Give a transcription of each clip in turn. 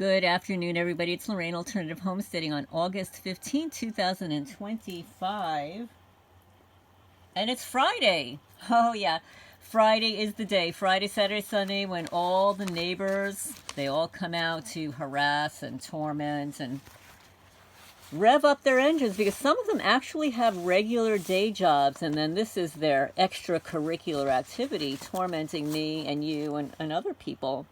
Good afternoon, everybody. It's Lorraine, Alternative Homesteading, on August 15, 2025. And it's Friday. Oh, yeah. Friday is the day. Friday, Saturday, Sunday, when all the neighbors, they all come out to harass and torment and rev up their engines, because some of them actually have regular day jobs, and then this is their extracurricular activity, tormenting me and you and other people.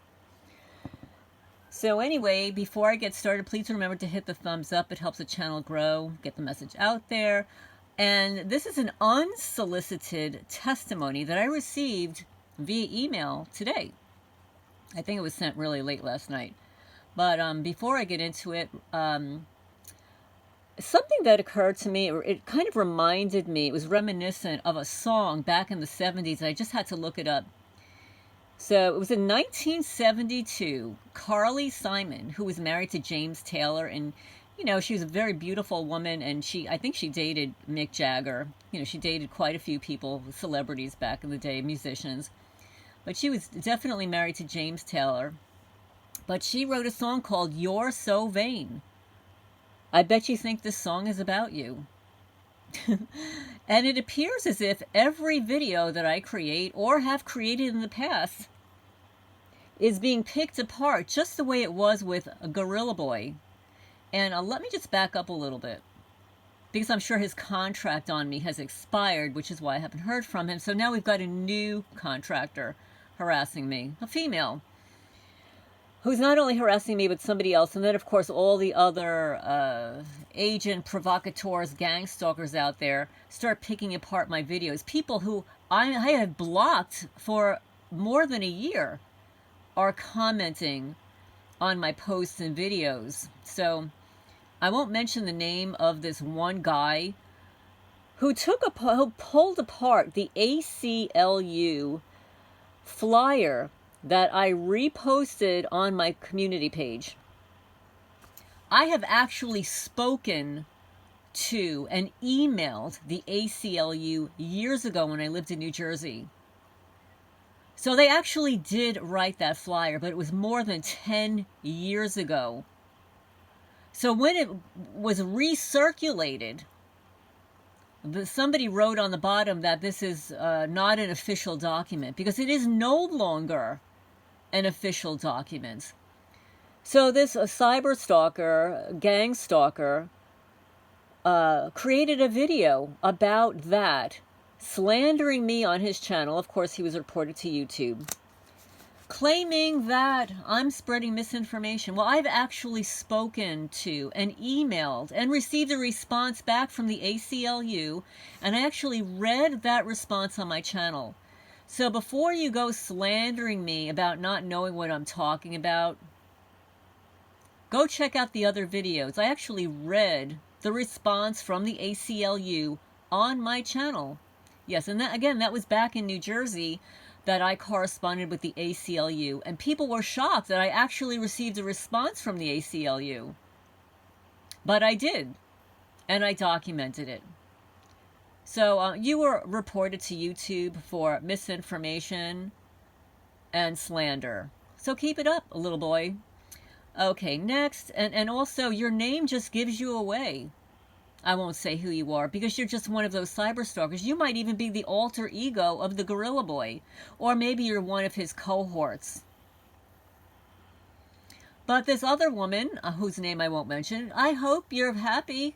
So anyway, before I get started, please remember to hit the thumbs up. It helps the channel grow, get the message out there. And this is an unsolicited testimony that I received via email today. I think it was sent really late last night. But before I get into it, something that occurred to me, or it kind of reminded me, it was reminiscent of a song back in the 70s. I just had to look it up. So it was in 1972, Carly Simon, who was married to James Taylor, and, you know, she was a very beautiful woman, and I think she dated Mick Jagger. You know, she dated quite a few people, celebrities back in the day, musicians. But she was definitely married to James Taylor. But she wrote a song called You're So Vain. I bet you think this song is about you. And it appears as if every video that I create or have created in the past is being picked apart just the way it was with Gorilla Boy. And let me just back up a little bit, because I'm sure his contract on me has expired, which is why I haven't heard from him. So now we've got a new contractor harassing me, a female, who's not only harassing me, but somebody else. And then, of course, all the other agent provocateurs, gang-stalkers out there start picking apart my videos. People who I have blocked for more than a year are commenting on my posts and videos. So I won't mention the name of this one guy who pulled apart the ACLU flyer that I reposted on my community page. I have actually spoken to and emailed the ACLU years ago when I lived in New Jersey. So they actually did write that flyer, but it was more than 10 years ago. So when it was recirculated, somebody wrote on the bottom that this is not an official document, because it is no longer an official document. So this cyber stalker, gang stalker, created a video about that, slandering me on his channel. Of course, he was reported to YouTube, claiming that I'm spreading misinformation. Well, I've actually spoken to and emailed and received a response back from the ACLU, and I actually read that response on my channel. So before you go slandering me about not knowing what I'm talking about, go check out the other videos. I actually read the response from the ACLU on my channel. Yes, and that, again, that was back in New Jersey that I corresponded with the ACLU. And people were shocked that I actually received a response from the ACLU. But I did, and I documented it. So you were reported to YouTube for misinformation and slander. So keep it up, little boy. Okay, next. And also, your name just gives you away. I won't say who you are, because you're just one of those cyber stalkers. You might even be the alter ego of the Gorilla Boy. Or maybe you're one of his cohorts. But this other woman, whose name I won't mention, I hope you're happy.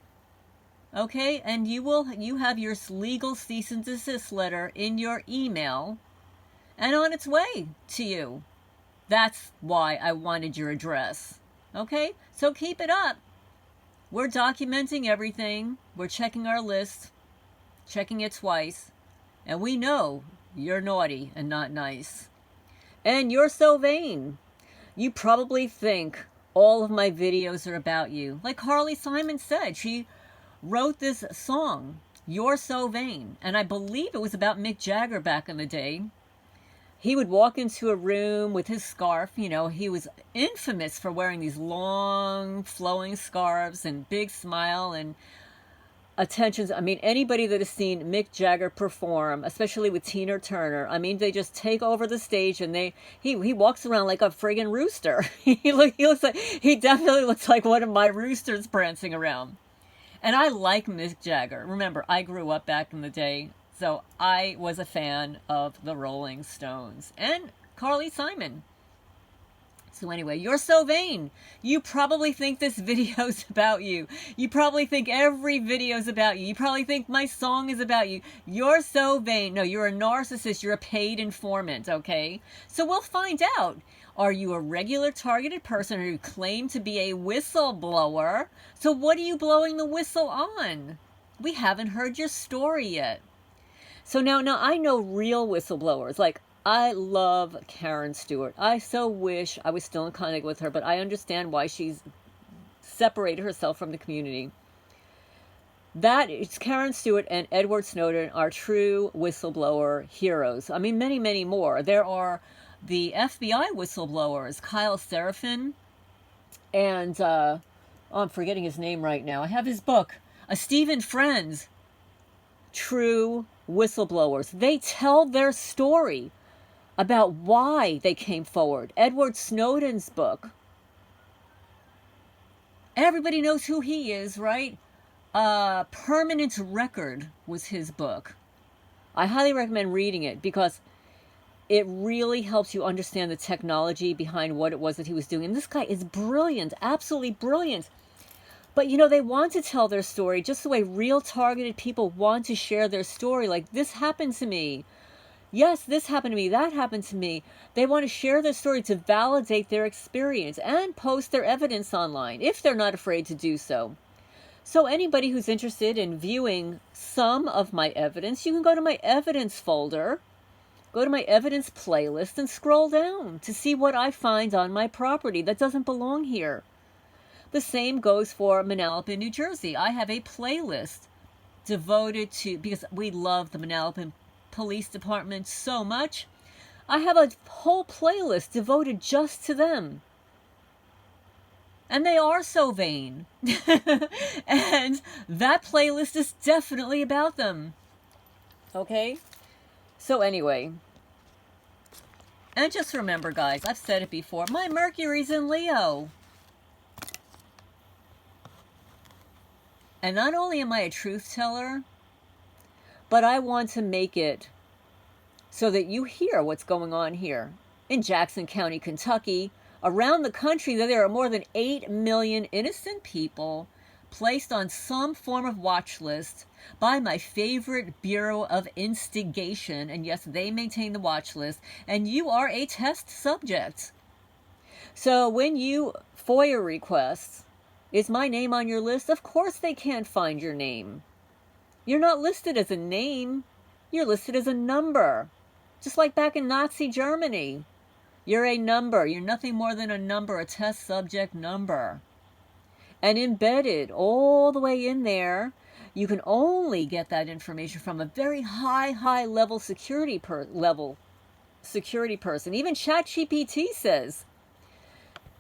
Okay, and you have your legal cease and desist letter in your email and on its way to you. That's why I wanted your address. Okay, so keep it up. We're documenting everything. We're checking our list, checking it twice, and we know you're naughty and not nice. And you're so vain. You probably think all of my videos are about you. Like Carly Simon said, she wrote this song, You're So Vain, and I believe it was about Mick Jagger back in the day. He would walk into a room with his scarf. You know, he was infamous for wearing these long flowing scarves and big smile, and attentions. I mean, anybody that has seen Mick Jagger perform, especially with Tina Turner, I mean, they just take over the stage, and he walks around like a friggin' rooster. he looks like, he definitely looks like one of my roosters prancing around. And I like Mick Jagger. Remember, I grew up back in the day, so I was a fan of the Rolling Stones and Carly Simon. So anyway, you're so vain. You probably think this video's about you. You probably think every video's about you. You probably think my song is about you. You're so vain. No, you're a narcissist. You're a paid informant, okay? So we'll find out. Are you a regular targeted person who claim to be a whistleblower? So what are you blowing the whistle on? We haven't heard your story yet. So now I know real whistleblowers. Like, I love Karen Stewart. I so wish I was still in contact with her, but I understand why she's separated herself from the community. That is Karen Stewart and Edward Snowden are true whistleblower heroes. I mean, many, many more. There are the FBI whistleblowers, Kyle Seraphin, and I'm forgetting his name right now. I have his book, Stephen Friends. True whistleblowers. They tell their story about why they came forward. Edward Snowden's book. Everybody knows who he is, right? Permanent Record was his book. I highly recommend reading it because it really helps you understand the technology behind what it was that he was doing. And this guy is brilliant, absolutely brilliant. But, you know, they want to tell their story just the way real targeted people want to share their story. Like, this happened to me. Yes, this happened to me. That happened to me. They want to share their story to validate their experience and post their evidence online, if they're not afraid to do so. So anybody who's interested in viewing some of my evidence, you can go to my evidence folder, go to my evidence playlist, and scroll down to see what I find on my property that doesn't belong here. The same goes for Manalapan, New Jersey. I have a playlist devoted to, because we love the Manalapan Police Department so much, I have a whole playlist devoted just to them. And they are so vain. And that playlist is definitely about them. Okay? So anyway. And just remember, guys, I've said it before, my Mercury's in Leo. And not only am I a truth teller, but I want to make it so that you hear what's going on here. In Jackson County, Kentucky, around the country, there are more than 8 million innocent people placed on some form of watch list by my favorite Bureau of Instigation. And yes, they maintain the watch list. And you are a test subject. So when you FOIA request, is my name on your list? Of course they can't find your name. You're not listed as a name. You're listed as a number. Just like back in Nazi Germany. You're a number. You're nothing more than a number, a test subject number. And embedded all the way in there, you can only get that information from a very high level security person. Even ChatGPT says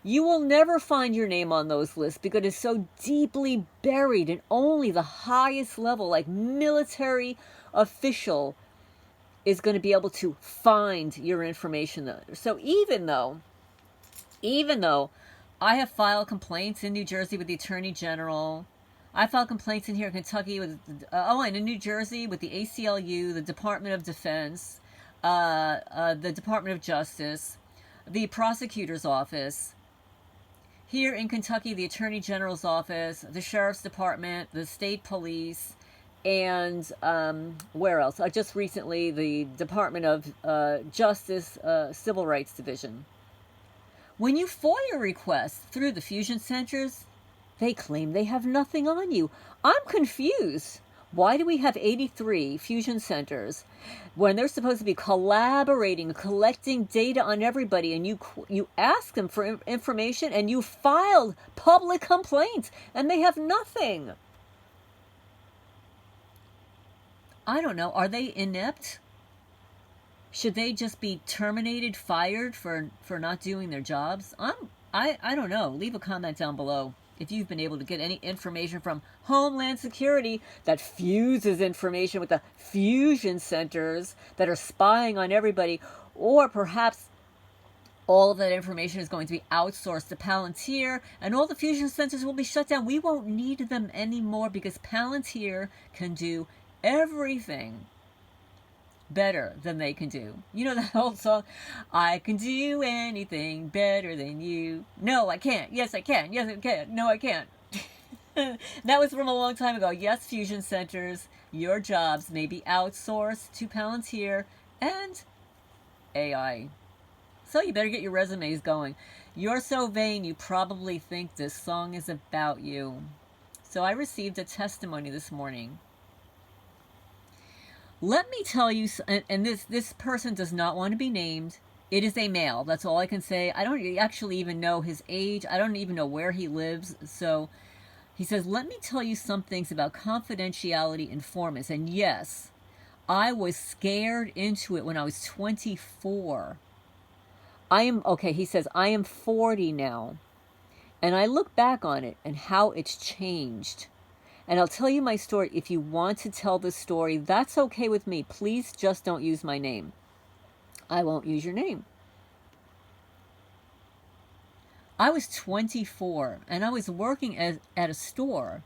you will never find your name on those lists because it's so deeply buried in only the highest level, like military official, is going to be able to find your information. So even though I have filed complaints in New Jersey with the Attorney General, I filed complaints in here in Kentucky with, and in New Jersey with the ACLU, the Department of Defense, the Department of Justice, the Prosecutor's Office. Here in Kentucky, the Attorney General's Office, the Sheriff's Department, the State Police, and where else? Just recently, the Department of Justice, Civil Rights Division. When you FOIA request through the fusion centers, they claim they have nothing on you. I'm confused. Why do we have 83 fusion centers when they're supposed to be collaborating, collecting data on everybody, and you ask them for information and you filed public complaints and they have nothing? I don't know. Are they inept? Should they just be terminated, fired for not doing their jobs? I don't know. Leave a comment down below. if you've been able to get any information from Homeland Security that fuses information with the fusion centers that are spying on everybody, or perhaps all of that information is going to be outsourced to Palantir, and all the fusion centers will be shut down. We won't need them anymore because Palantir can do everything better than they can do. You know that old song, I can do anything better than you. No, I can't. Yes, I can. Yes, I can. No, I can't. That was from a long time ago. Yes, fusion centers, your jobs may be outsourced to Palantir and AI. So you better get your resumes going. You're so vain, you probably think this song is about you. So I received a testimony this morning. Let me tell you, and this person does not want to be named. It is a male. That's all I can say. I don't actually even know his age. I don't even know where he lives. So he says, let me tell you some things about confidentiality informants. And yes, I was scared into it when I was 24. He says, I am 40 now. And I look back on it and how it's changed. And I'll tell you my story. If you want to tell this story, that's okay with me. Please just don't use my name. I won't use your name. I was 24 and I was working at a store.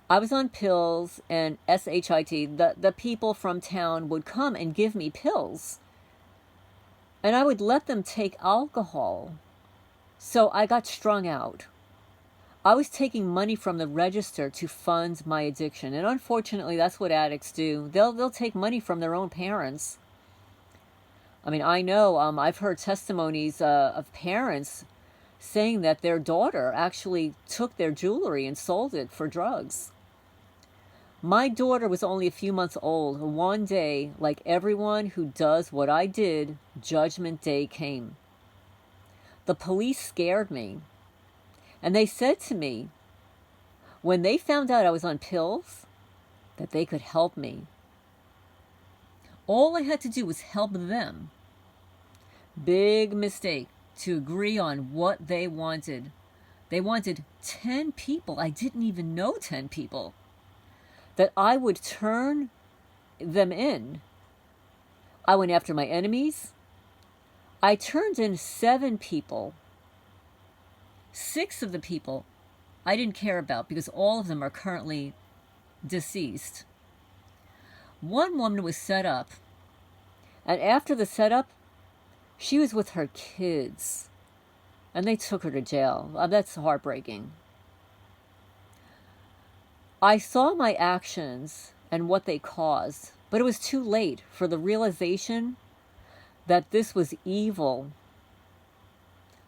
I was on pills and SHIT. The people from town would come and give me pills. And I would let them take alcohol. So I got strung out. I was taking money from the register to fund my addiction. And unfortunately, that's what addicts do. They'll take money from their own parents. I mean, I know, I've heard testimonies of parents saying that their daughter actually took their jewelry and sold it for drugs. My daughter was only a few months old. One day, like everyone who does what I did, Judgment Day came. The police scared me. And they said to me, when they found out I was on pills, that they could help me. All I had to do was help them. Big mistake to agree on what they wanted. They wanted 10 people. I didn't even know 10 people. That I would turn them in. I went after my enemies. I turned in 7 people. 6 of the people I didn't care about because all of them are currently deceased. One woman was set up, and after the setup, she was with her kids, and they took her to jail. That's heartbreaking. I saw my actions and what they caused, but it was too late for the realization that this was evil.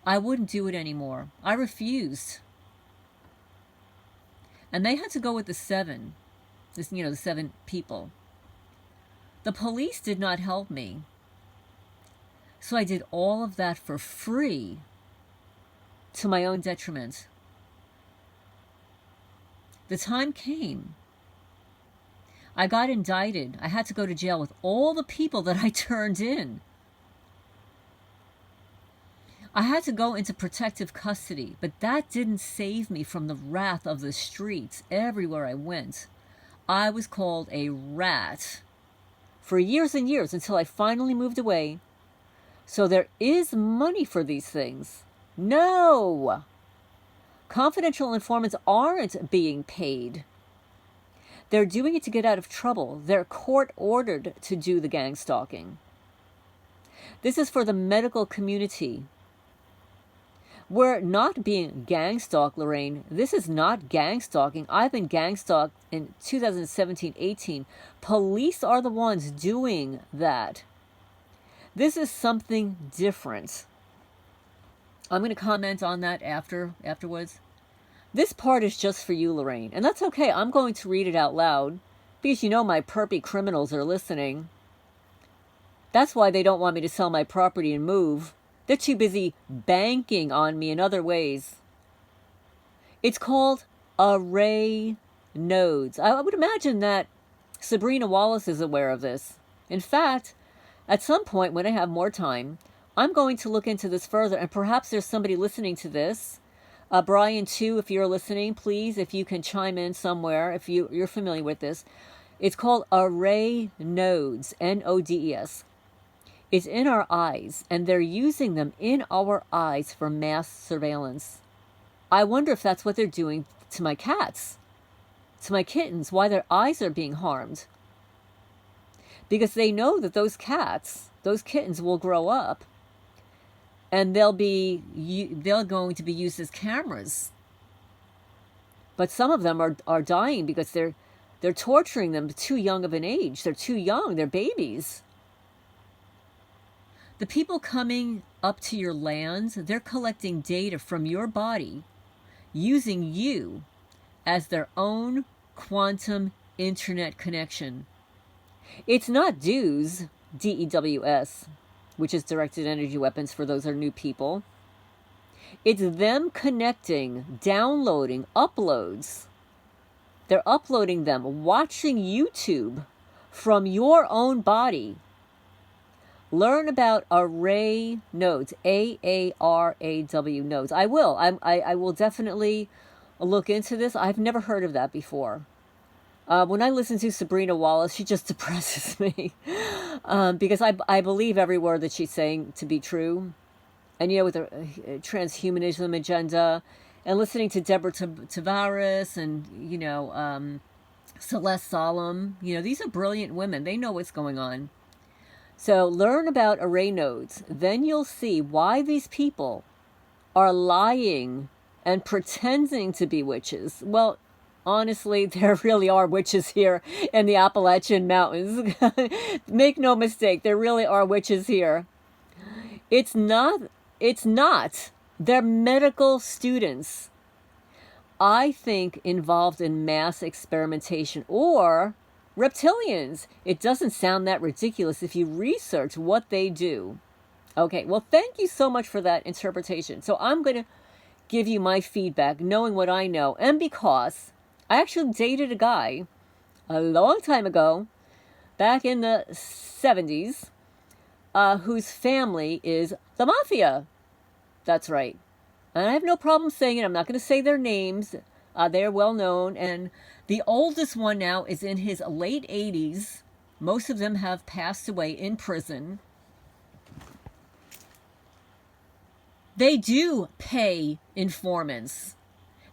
I wouldn't do it anymore. I refused. And they had to go with the 7. The 7 people. The police did not help me. So I did all of that for free to my own detriment. The time came. I got indicted. I had to go to jail with all the people that I turned in. I had to go into protective custody, but that didn't save me from the wrath of the streets everywhere I went. I was called a rat for years and years until I finally moved away. So there is money for these things. No! Confidential informants aren't being paid. They're doing it to get out of trouble. They're court-ordered to do the gang stalking. This is for the medical community. We're not being gang stalked, Lorraine. This is not gang stalking. I've been gang stalked in 2017-18. Police are the ones doing that. This is something different. I'm going to comment on that afterwards. This part is just for you, Lorraine. And that's okay. I'm going to read it out loud because you know my perpy criminals are listening. That's why they don't want me to sell my property and move. They're too busy banking on me in other ways. It's called Aaray nodes. I would imagine that Sabrina Wallace is aware of this. In fact, at some point when I have more time, I'm going to look into this further, and perhaps there's somebody listening to this Brian, too, if you're listening, please, if you can chime in somewhere, if you're familiar with this. It's called Aaray nodes, Nodes. It's in our eyes, and they're using them in our eyes for mass surveillance. I wonder if that's what they're doing to my cats, to my kittens, why their eyes are being harmed. Because they know that those cats, those kittens will grow up and they're going to be used as cameras. But some of them are dying because they're torturing them too young of an age. They're too young. They're babies. The people coming up to your lands, they're collecting data from your body, using you as their own quantum internet connection. It's not DEWS, DEWS, which is directed energy weapons for those who are new people. It's them connecting, downloading, uploads. They're uploading them, watching YouTube from your own body. Learn about Aaray nodes, AARAW nodes. I will. I will definitely look into this. I've never heard of that before. When I listen to Sabrina Wallace, she just depresses me because I believe every word that she's saying to be true. And, you know, with the transhumanism agenda, and listening to Deborah Tavares and, you know, Celeste Solum, you know, these are brilliant women. They know what's going on. So learn about Aaray nodes. Then you'll see why these people are lying and pretending to be witches. Well, honestly, there really are witches here in the Appalachian Mountains. Make no mistake, there really are witches here. It's not. They're medical students, I think, involved in mass experimentation or reptilians. It doesn't sound that ridiculous if you research what they do. Okay, well, thank you so much for that interpretation. So I'm going to give you my feedback, knowing what I know, and because I actually dated a guy a long time ago, back in the 70s, whose family is the mafia. That's right. And I have no problem saying it. I'm not going to say their names. They're well known. And the oldest one now is in his late 80s. Most of them have passed away in prison. They do pay informants.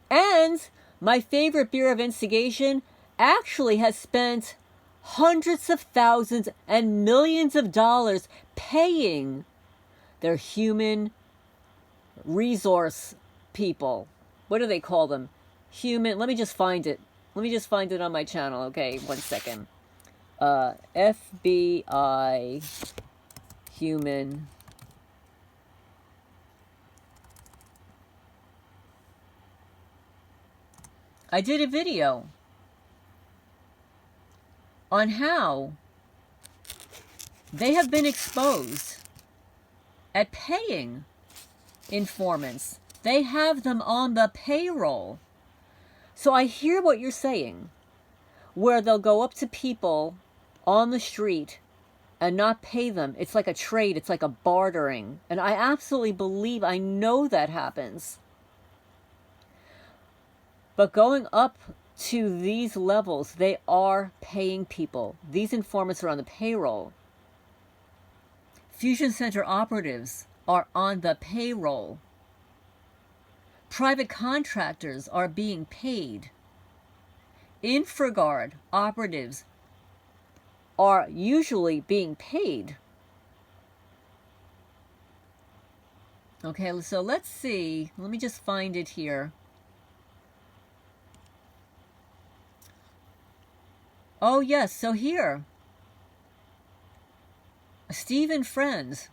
And my favorite Bureau of Instigation actually has spent hundreds of thousands and millions of dollars paying their human resource people. What do they call them? Human. Let me just find it. Let me just find it on my channel. Okay, 1 second. FBI human. I did a video on how they have been exposed at paying informants. They have them on the payroll. So I hear what you're saying, where they'll go up to people on the street and not pay them. It's like a trade. It's like a bartering. And I absolutely believe, I know that happens. But going up to these levels, they are paying people. These informants are on the payroll. Fusion Center operatives are on the payroll. Private contractors are being paid. InfraGard operatives are usually being paid. Okay, so let's see. Let me just find it here. Oh, yes, so here. Stephen Friend,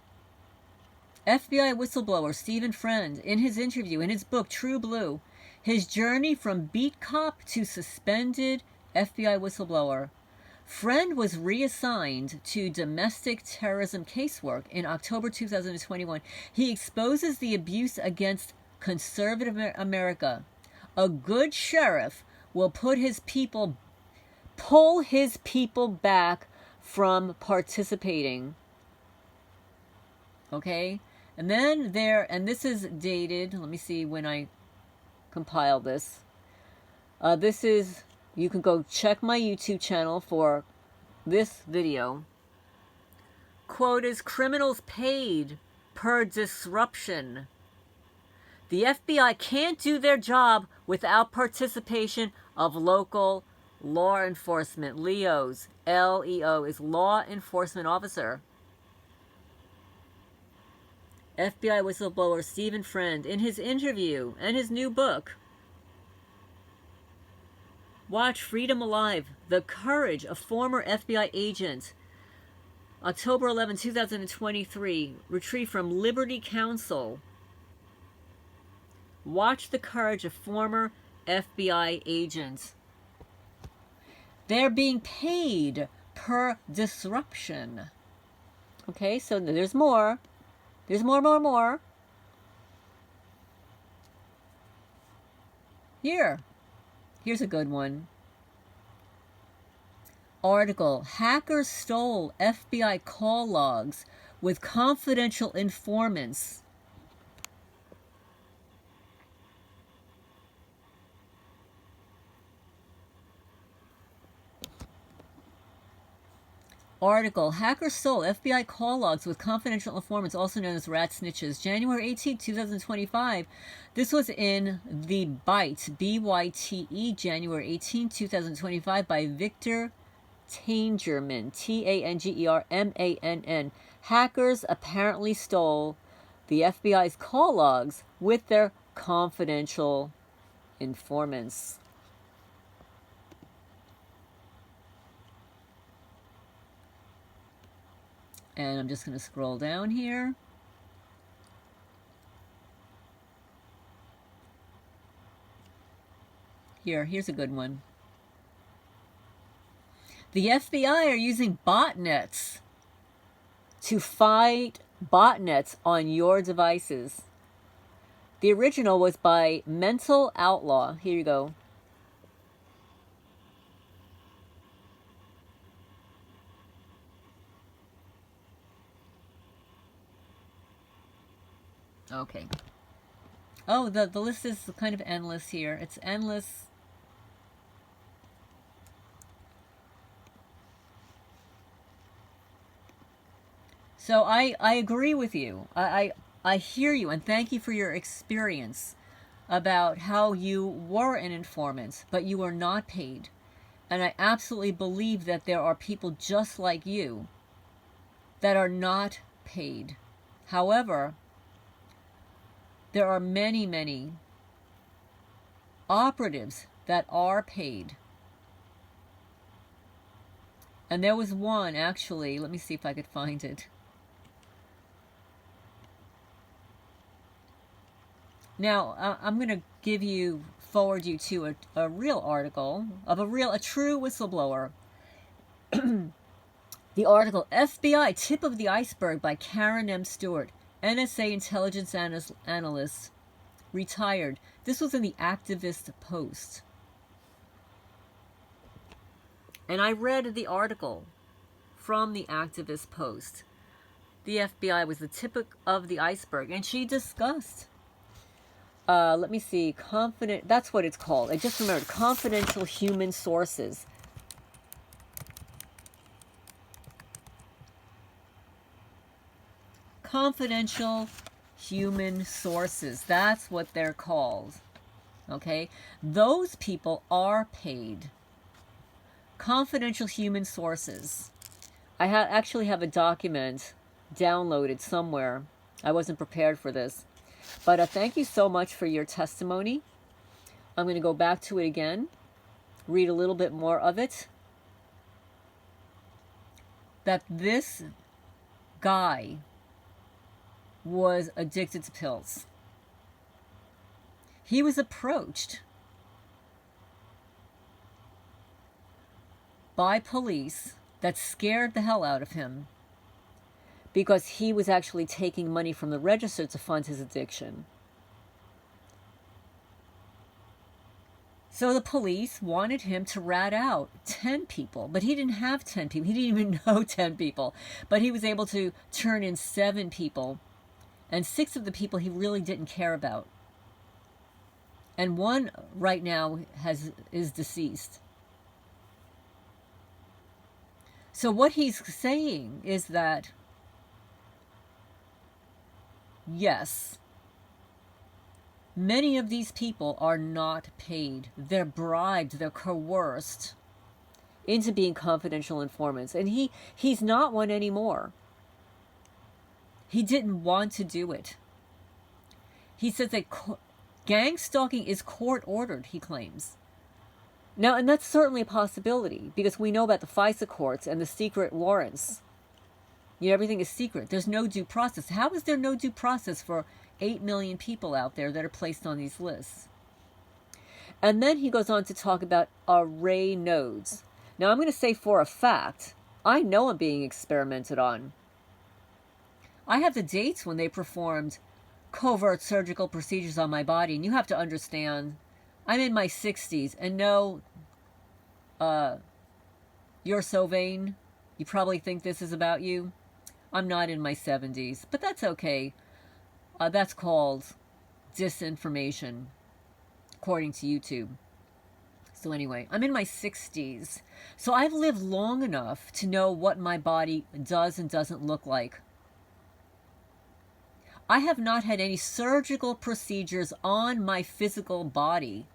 FBI whistleblower Stephen Friend, in his interview, in his book, True Blue, his journey from beat cop to suspended FBI whistleblower. Friend was reassigned to domestic terrorism casework in October 2021. He exposes the abuse against conservative America. A good sheriff will pull his people back from participating. Okay? And then and this is dated, let me see when I compiled this. You can go check my YouTube channel for this video. Quote is, criminals paid per disruption. The FBI can't do their job without participation of local law enforcement. LEOs. LEO is law enforcement officer. FBI whistleblower Stephen Friend, in his interview and his new book, watch Freedom Alive, The Courage of Former FBI Agent, October 11, 2023, retrieved from Liberty Counsel. Watch the courage of former FBI agents. They're being paid per disruption. Okay, so there's more. There's more. Here's a good one. Article, hackers stole FBI call logs with confidential informants. Article, hackers stole FBI call logs with confidential informants, also known as rat snitches. January 18, 2025. This was in The Byte, B-Y-T-E, January 18, 2025, by Victor Tangerman, Tangermann. Hackers apparently stole the FBI's call logs with their confidential informants. And I'm just going to scroll down here. Here's a good one. The FBI are using botnets to fight botnets on your devices. The original was by Mental Outlaw. Here you go. Okay. Oh, the list is kind of endless here. It's endless. So I agree with you. I hear you, and thank you for your experience about how you were an informant, but you were not paid. And I absolutely believe that there are people just like you that are not paid. However, there are many, many operatives that are paid. And there was one, actually, let me see if I could find it. Now, I'm going to forward you to a real article of a true whistleblower. The article, FBI Tip of the Iceberg by Karen M. Stewart, NSA intelligence analyst, retired. This was in the Activist Post. And I read the article from the Activist Post. The FBI was the tip of the iceberg, and she discussed, let me see, that's what it's called. I just remembered, confidential human sources. Confidential human sources. That's what they're called. Okay? Those people are paid. Confidential human sources. I actually have a document downloaded somewhere. I wasn't prepared for this. But thank you so much for your testimony. I'm going to go back to it again, read a little bit more of it. That this guy was addicted to pills. He was approached by police that scared the hell out of him because he was actually taking money from the register to fund his addiction. So the police wanted him to rat out 10 people, but he didn't have 10 people. He didn't even know 10 people, but he was able to turn in 7 people, and 6 of the people he really didn't care about. and one right now is deceased. So what he's saying is that, yes, many of these people are not paid. They're bribed, they're coerced into being confidential informants. And he's not one anymore. He didn't want to do it. He says that gang stalking is court ordered, he claims. Now, and that's certainly a possibility, because we know about the FISA courts and the secret warrants. You know, everything is secret. There's no due process. How is there no due process for 8 million people out there that are placed on these lists? And then he goes on to talk about Aaray nodes. Now, I'm going to say for a fact, I know I'm being experimented on. I have the dates when they performed covert surgical procedures on my body, and you have to understand, I'm in my 60s, and no, you're so vain, you probably think this is about you. I'm not in my 70s, but that's okay. That's called disinformation, according to YouTube. So anyway, I'm in my 60s, so I've lived long enough to know what my body does and doesn't look like. I have not had any surgical procedures on my physical body,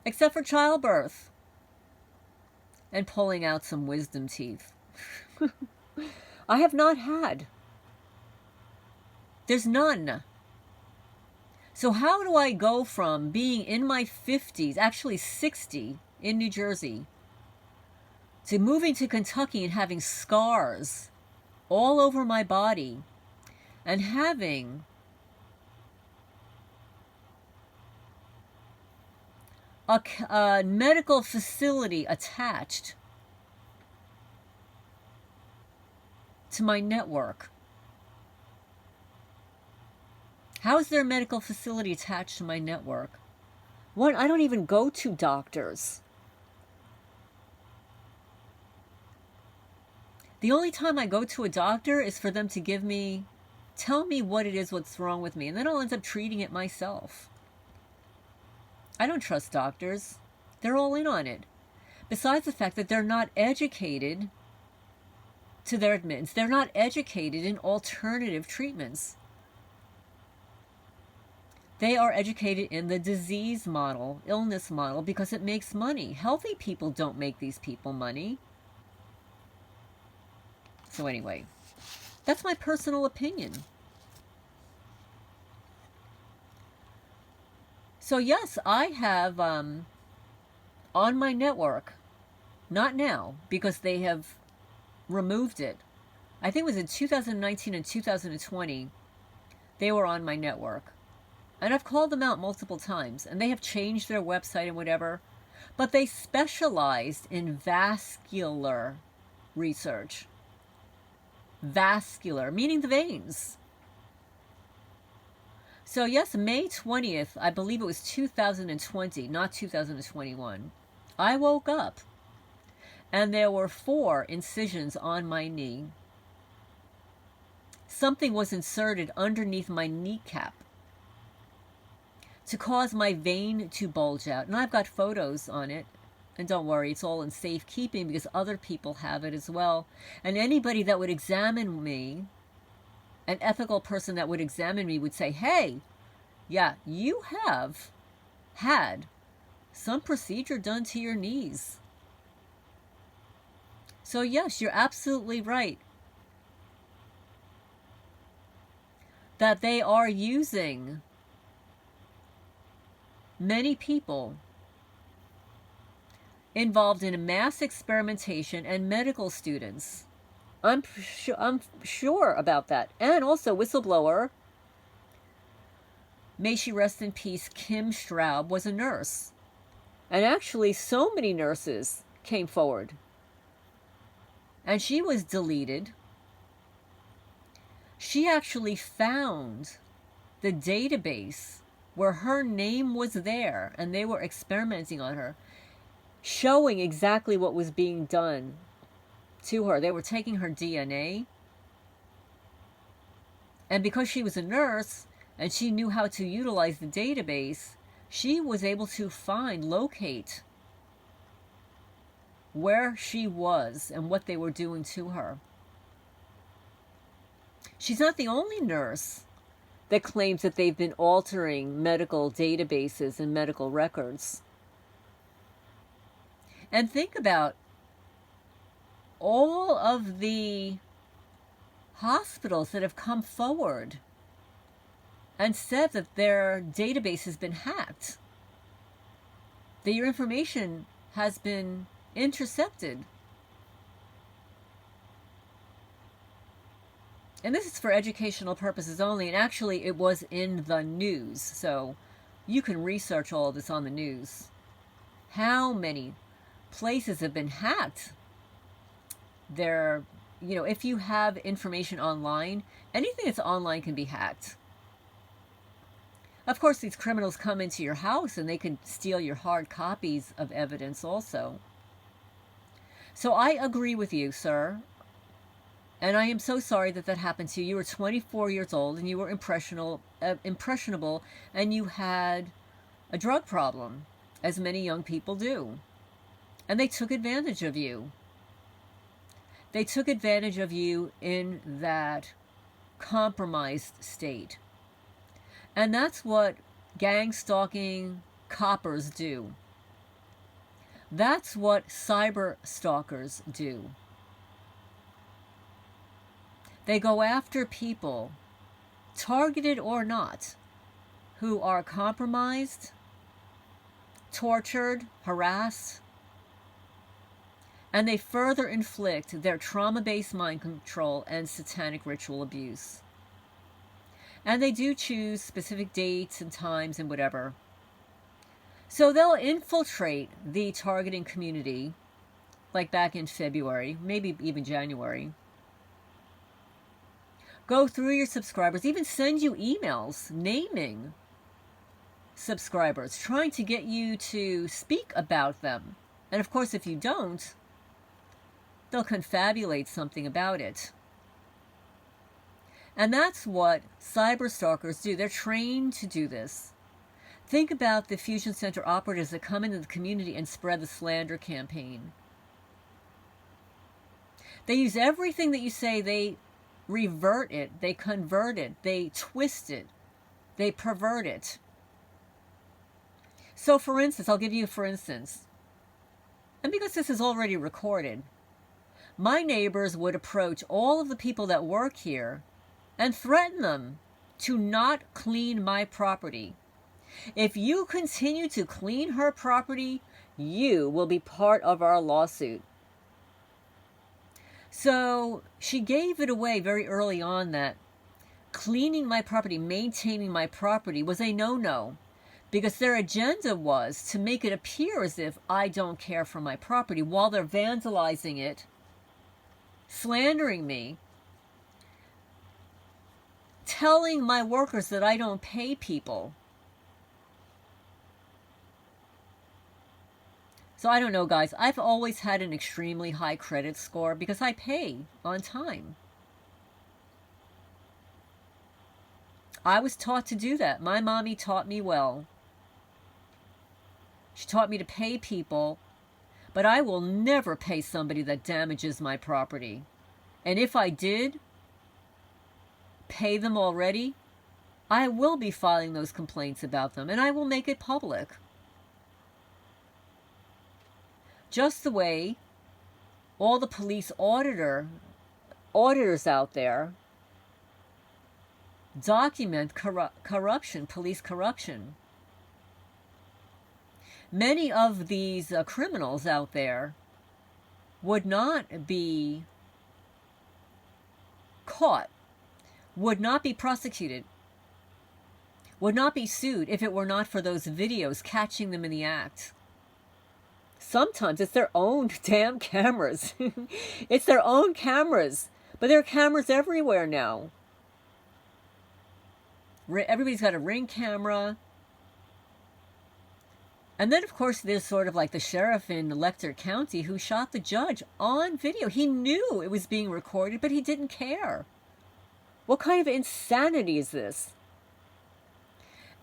except for childbirth and pulling out some wisdom teeth. I have not had. There's none. So how do I go from being in my 50s, actually 60 in New Jersey, to moving to Kentucky and having scars all over my body and having a medical facility attached to my network? How is there a medical facility attached to my network? One, I don't even go to doctors. The only time I go to a doctor is for them to tell me what it is, what's wrong with me, and then I'll end up treating it myself. I don't trust doctors. They're all in on it. Besides the fact that they're not educated to their admittance. They're not educated in alternative treatments. They are educated in the disease model, illness model, because it makes money. Healthy people don't make these people money. So anyway, that's my personal opinion. So yes, I have on my network, not now, because they have removed it. I think it was in 2019 and 2020, they were on my network. And I've called them out multiple times, and they have changed their website and whatever, but they specialized in vascular research. Vascular, meaning the veins. So yes, May 20th, I believe it was 2020, not 2021, I woke up, and there were 4 incisions on my knee. Something was inserted underneath my kneecap to cause my vein to bulge out. And I've got photos on it. And don't worry, it's all in safekeeping because other people have it as well. And anybody that would examine me, an ethical person that would examine me, would say, hey, yeah, you have had some procedure done to your knees. So yes, you're absolutely right that they are using many people involved in a mass experimentation and medical students. I'm sure about that. And also whistleblower, may she rest in peace, Kim Straub, was a nurse. And actually so many nurses came forward. And she was deleted. She actually found the database where her name was there, and they were experimenting on her, showing exactly what was being done to her. They were taking her DNA, and because she was a nurse, and she knew how to utilize the database, she was able to locate where she was and what they were doing to her. She's not the only nurse that claims that they've been altering medical databases and medical records. And think about all of the hospitals that have come forward and said that their database has been hacked, that your information has been intercepted. And this is for educational purposes only, and actually it was in the news, so you can research all of this on the news. How many places have been hacked? There, you know, if you have information online, anything that's online can be hacked. Of course, these criminals come into your house and they can steal your hard copies of evidence also. So I agree with you, sir. And I am so sorry that that happened to you. You were 24 years old and you were impressionable, and you had a drug problem, as many young people do. And they took advantage of you. They took advantage of you in that compromised state. And that's what gang stalking coppers do. That's what cyber stalkers do. They go after people, targeted or not, who are compromised, tortured, harassed, and they further inflict their trauma-based mind control and satanic ritual abuse. And they do choose specific dates and times and whatever. So they'll infiltrate the targeting community, like back in February, maybe even January. Go through your subscribers, even send you emails naming subscribers, trying to get you to speak about them. And of course, if you don't, they'll confabulate something about it. And that's what cyber stalkers do. They're trained to do this. Think about the fusion center operatives that come into the community and spread the slander campaign. They use everything that you say. They revert it, they convert it, they twist it, they pervert it. So for instance, I'll give you for instance, and because this is already recorded, my neighbors would approach all of the people that work here and threaten them to not clean my property. If you continue to clean her property, you will be part of our lawsuit. So she gave it away very early on that cleaning my property, maintaining my property was a no-no, because their agenda was to make it appear as if I don't care for my property while they're vandalizing it, slandering me, telling my workers that I don't pay people. So I don't know, guys. I've always had an extremely high credit score because I pay on time. I was taught to do that. My mommy taught me well. She taught me to pay people, but I will never pay somebody that damages my property. And if I did pay them already, I will be filing those complaints about them, and I will make it public. Just the way all the police auditors out there document corruption, police corruption. Many of these criminals out there would not be caught, would not be prosecuted, would not be sued if it were not for those videos catching them in the act. Sometimes it's their own damn cameras. It's their own cameras. But there are cameras everywhere now. Everybody's got a Ring camera. And then, of course, there's sort of like the sheriff in Lecter County who shot the judge on video. He knew it was being recorded, but he didn't care. What kind of insanity is this?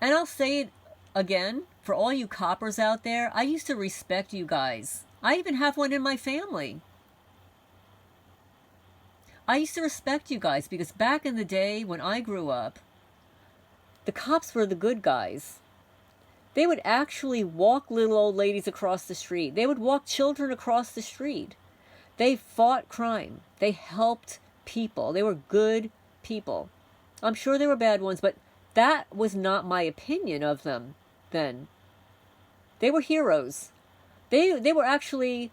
And I'll say it again, for all you coppers out there, I used to respect you guys. I even have one in my family. I used to respect you guys because back in the day when I grew up, the cops were the good guys. They would actually walk little old ladies across the street. They would walk children across the street. They fought crime. They helped people. They were good people. I'm sure they were bad ones, but that was not my opinion of them then. They were heroes. They were actually,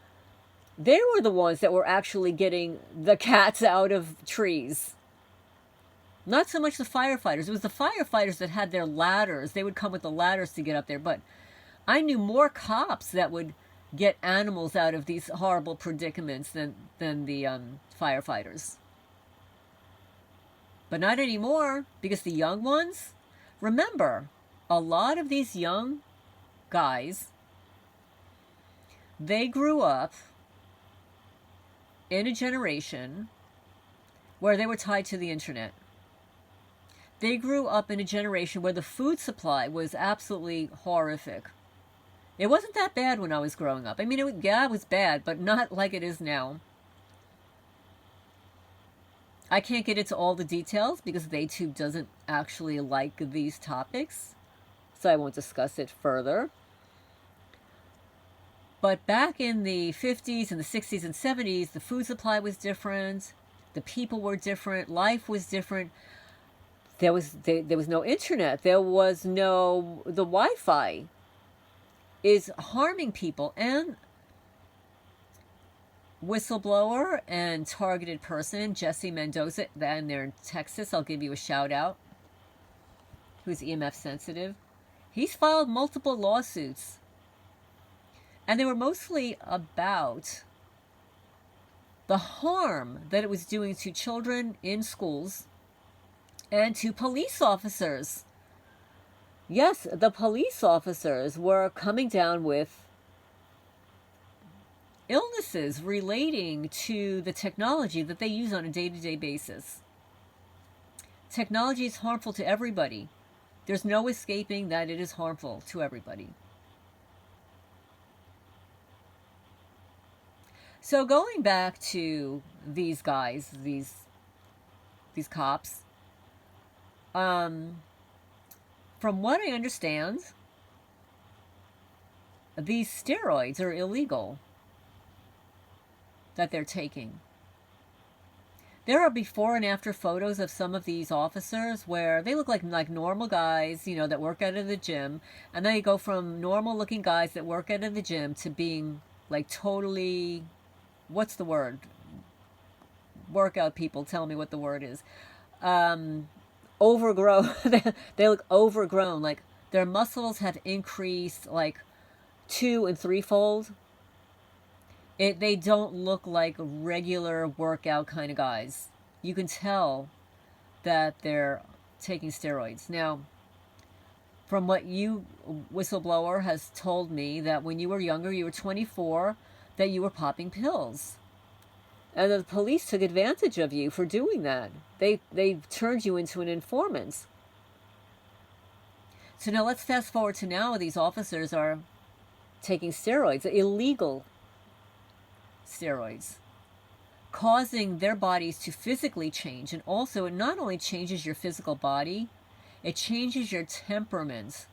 they were the ones that were actually getting the cats out of trees. Not so much the firefighters. It was the firefighters that had their ladders. They would come with the ladders to get up there. But I knew more cops that would get animals out of these horrible predicaments than the firefighters. But not anymore, because the young ones, remember, a lot of these young guys, they grew up in a generation where they were tied to the internet. They grew up in a generation where the food supply was absolutely horrific. It wasn't that bad when I was growing up. I mean, it was bad, but not like it is now. I can't get into all the details because YouTube doesn't actually like these topics, so I won't discuss it further. But back in the 50s and the 60s and 70s, the food supply was different, the people were different, life was different. There was no internet, there was no, the Wi-Fi is harming people. And whistleblower and targeted person Jesse Mendoza, and they're in Texas, I'll give you a shout out, who's EMF sensitive. He's filed multiple lawsuits, and they were mostly about the harm that it was doing to children in schools and to police officers. Yes, the police officers were coming down with illnesses relating to the technology that they use on a day-to-day basis. Technology is harmful to everybody. There's no escaping that it is harmful to everybody. So going back to these guys, these cops, from what I understand, these steroids are illegal that they're taking. There are before and after photos of some of these officers where they look like normal guys, you know, that work out of the gym, and then they go from normal looking guys that work out of the gym to being like totally, what's the word? Workout people, tell me what the word is. Overgrown. They look overgrown, like their muscles have increased like 2- and 3-fold. They don't look like regular workout kind of guys. You can tell that they're taking steroids. Now, from what you, whistleblower, has told me, that when you were younger, you were 24, that you were popping pills. And the police took advantage of you for doing that. They turned you into an informant. So now let's fast forward to now. These officers are taking steroids, illegal steroids, causing their bodies to physically change. And also, it not only changes your physical body, it changes your temperament.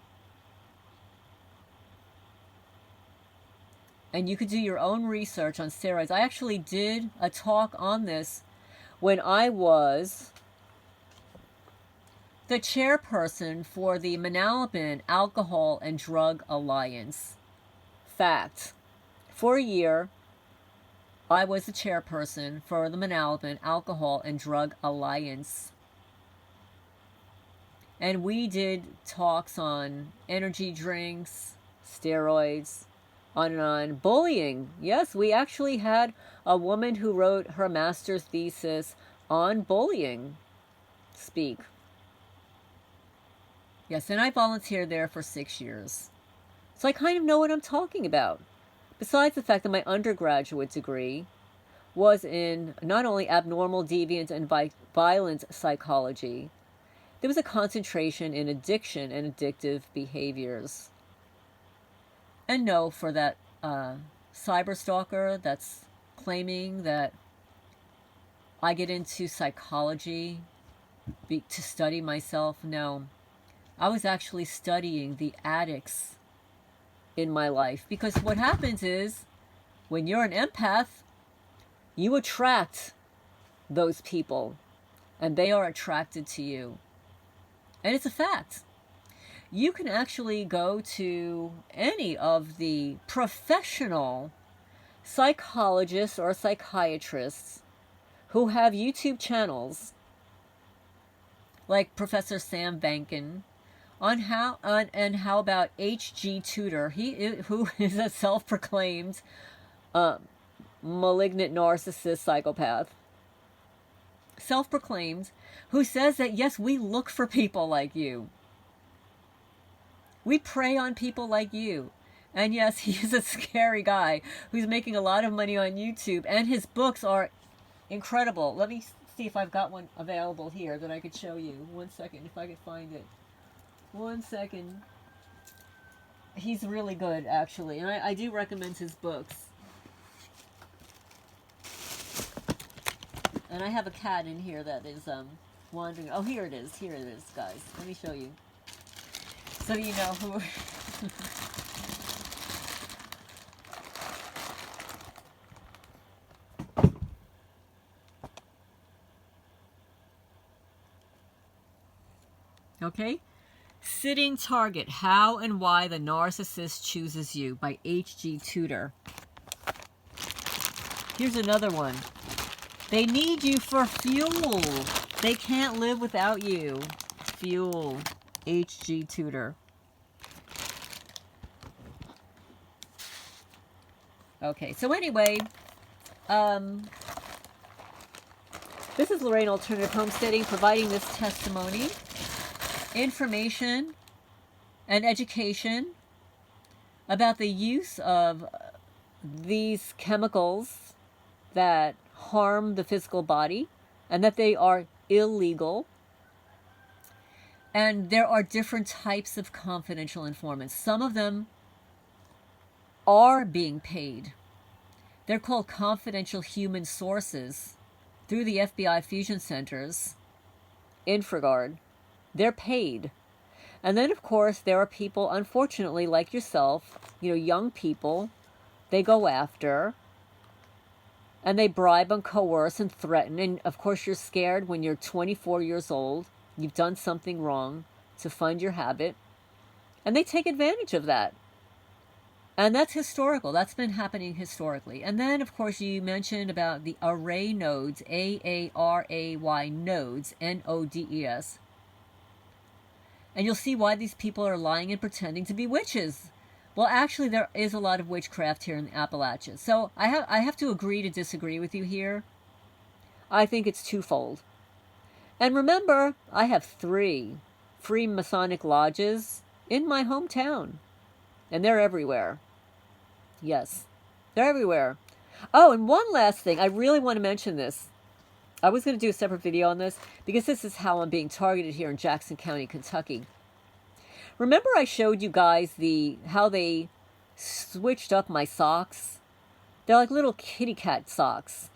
And you could do your own research on steroids. I actually did a talk on this when I was the chairperson for the Manalapan Alcohol and Drug Alliance. Fact. For a year, I was the chairperson for the Manalapan Alcohol and Drug Alliance. And we did talks on energy drinks, steroids, on and on. Bullying. Yes, we actually had a woman who wrote her master's thesis on bullying speak. Yes, and I volunteered there for 6 years. So I kind of know what I'm talking about. Besides the fact that my undergraduate degree was in not only abnormal, deviant, and violent psychology, there was a concentration in addiction and addictive behaviors. And no, for that cyberstalker that's claiming that I get into psychology to study myself, no. I was actually studying the addicts in my life. Because what happens is, when you're an empath, you attract those people, and they are attracted to you. And it's a fact. You can actually go to any of the professional psychologists or psychiatrists who have YouTube channels, like Professor Sam Bankin, on how about H.G. Tudor, who is a self-proclaimed malignant narcissist psychopath, self-proclaimed, who says that yes, we look for people like you. We prey on people like you. And yes, he is a scary guy who's making a lot of money on YouTube, and his books are incredible. Let me see if I've got one available here that I could show you. 1 second, if I could find it. 1 second. He's really good, actually, and I do recommend his books. And I have a cat in here that is wandering. Oh, here it is. Here it is, guys. Let me show you, so you know who. Okay? Sitting Target, How and Why the Narcissist Chooses You by H.G. Tudor. Here's another one. They need you for fuel. They can't live without you. Fuel. H.G. Tudor. Okay, so anyway, this is Lorraine Alternative Homesteading providing this testimony, information, and education about the use of these chemicals that harm the physical body and that they are illegal. And there are different types of confidential informants. Some of them are being paid. They're called confidential human sources through the FBI fusion centers, InfraGard. They're paid. And then, of course, there are people, unfortunately, like yourself, young people, they go after, and they bribe and coerce and threaten. And, of course, you're scared when you're 24 years old. You've done something wrong to fund your habit. And they take advantage of that. And that's historical. That's been happening historically. And then, of course, you mentioned about the Aaray nodes, A-A-R-A-Y nodes, N-O-D-E-S. And you'll see why these people are lying and pretending to be witches. Well, actually, there is a lot of witchcraft here in the Appalachians. So I have to agree to disagree with you here. I think it's twofold. And remember, I have 3 free Masonic lodges in my hometown. And they're everywhere. Yes, they're everywhere. Oh, and one last thing. I really want to mention this. I was going to do a separate video on this because this is how I'm being targeted here in Jackson County, Kentucky. Remember I showed you guys how they switched up my socks? They're like little kitty cat socks.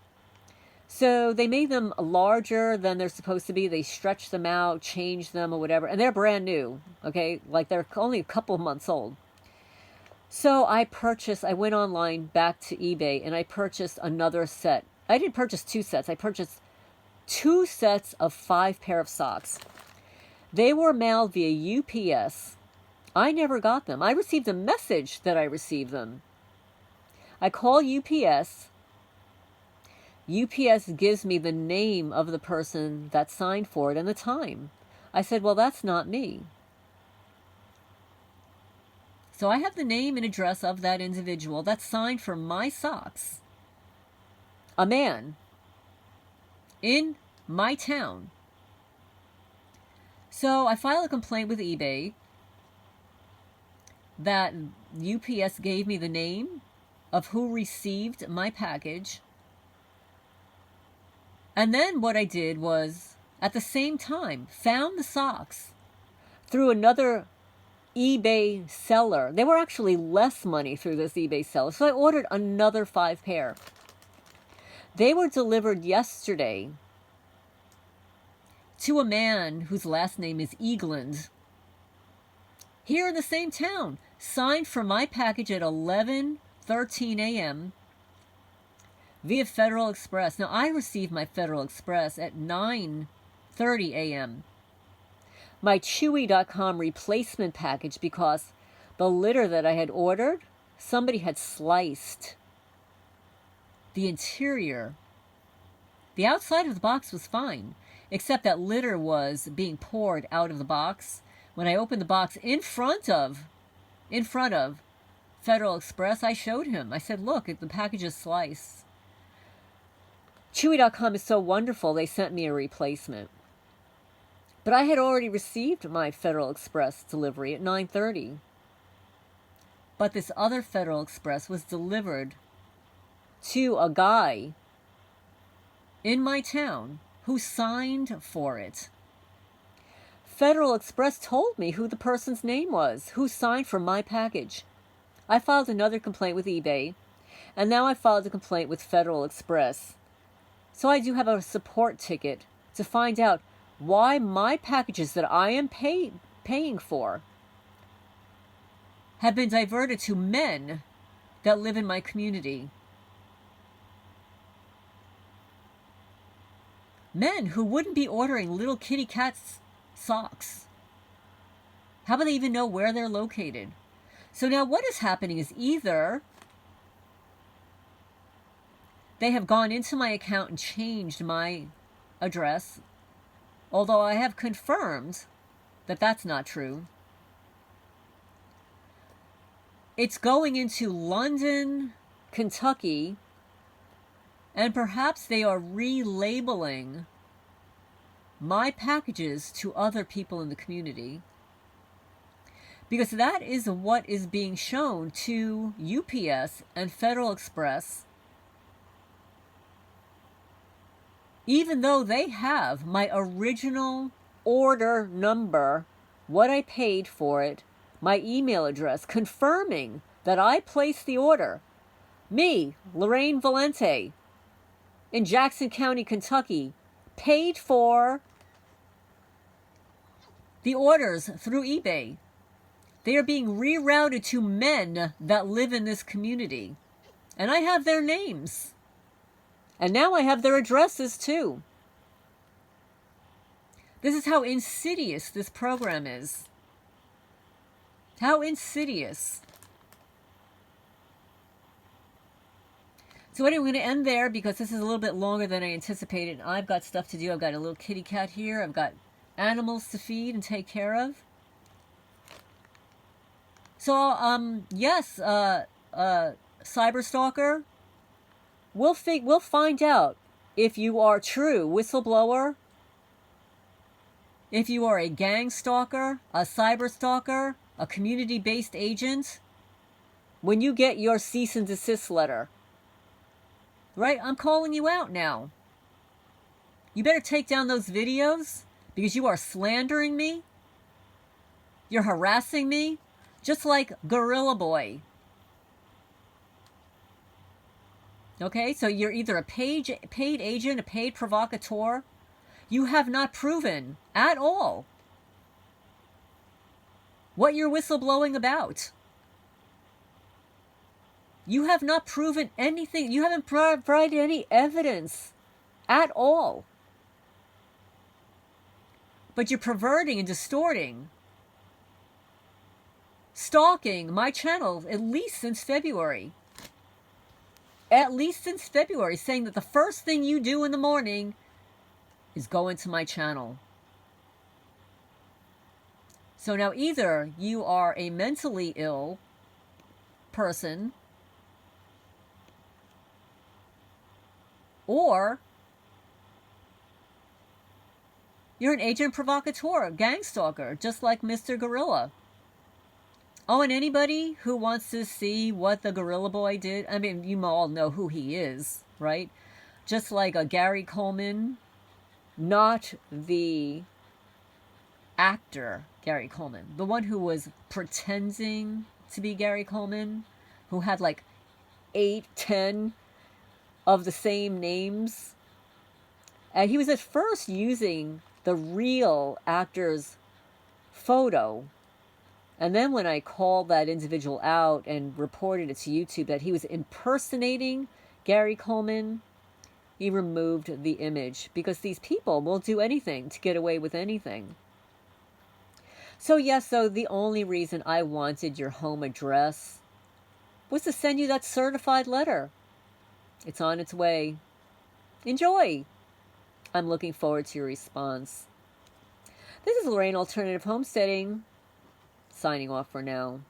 So they made them larger than they're supposed to be. They stretched them out, changed them or whatever. And they're brand new, okay? Like they're only a couple of months old. So I went online back to eBay and I purchased another set. I didn't purchase 2 sets. I purchased 2 sets of 5 pair of socks. They were mailed via UPS. I never got them. I received a message that I received them. I call UPS. UPS gives me the name of the person that signed for it and the time. I said, well, that's not me. So I have the name and address of that individual that signed for my socks. A man in my town. So I filed a complaint with eBay that UPS gave me the name of who received my package. And then what I did was at the same time found the socks through another eBay seller. They were actually less money through this eBay seller. So I ordered another 5 pair. They were delivered yesterday to a man whose last name is Eagland, here in the same town, signed for my package at 11:13 a.m. via Federal Express. Now, I received my Federal Express at 9:30 a.m. My Chewy.com replacement package, because the litter that I had ordered, somebody had sliced the interior. The outside of the box was fine, except that litter was being poured out of the box. When I opened the box in front of Federal Express, I showed him. I said, look, the package is sliced. Chewy.com is so wonderful, they sent me a replacement. But I had already received my Federal Express delivery at 9:30. But this other Federal Express was delivered to a guy in my town who signed for it. Federal Express told me who the person's name was, who signed for my package. I filed another complaint with eBay, and now I filed a complaint with Federal Express. So I do have a support ticket to find out why my packages that I am paying for have been diverted to men that live in my community. Men who wouldn't be ordering little kitty cats socks. How about they even know where they're located? So now what is happening is either they have gone into my account and changed my address, although I have confirmed that that's not true. It's going into London, Kentucky, and perhaps they are relabeling my packages to other people in the community, because that is what is being shown to UPS and Federal Express, even though they have my original order number, what I paid for it, my email address, confirming that I placed the order. Me, Lorraine Valente, in Jackson County, Kentucky, paid for the orders through eBay. They are being rerouted to men that live in this community. And I have their names. And now I have their addresses too. This is how insidious this program is. How insidious. So anyway, we're going to end there because this is a little bit longer than I anticipated. I've got stuff to do. I've got a little kitty cat here. I've got animals to feed and take care of. So, yes, cyberstalker, we'll find out if you are true whistleblower, if you are a gang stalker, a cyberstalker, a community-based agent, when you get your cease and desist letter. Right? I'm calling you out now. You better take down those videos because you are slandering me. You're harassing me, just like Gorilla Boy. Okay, so you're either a paid agent, a paid provocateur. You have not proven at all what you're whistleblowing about. You have not proven anything. You haven't provided any evidence at all. But you're perverting and distorting, stalking my channel at least since February. At least since February, saying that the first thing you do in the morning is go into my channel. So now either you are a mentally ill person, or you're an agent provocateur, a gang stalker, just like Mr. Gorilla. Oh, and anybody who wants to see what the Gorilla Boy did, I mean, you all know who he is, right? Just like a Gary Coleman, not the actor Gary Coleman, the one who was pretending to be Gary Coleman, who had like 8, 10 of the same names. And he was at first using the real actor's photo. And then when I called that individual out and reported it to YouTube that he was impersonating Gary Coleman, he removed the image, because these people will do anything to get away with anything. So yes, so the only reason I wanted your home address was to send you that certified letter. It's on its way. Enjoy. I'm looking forward to your response. This is Lorraine, Alternative Homesteading, signing off for now.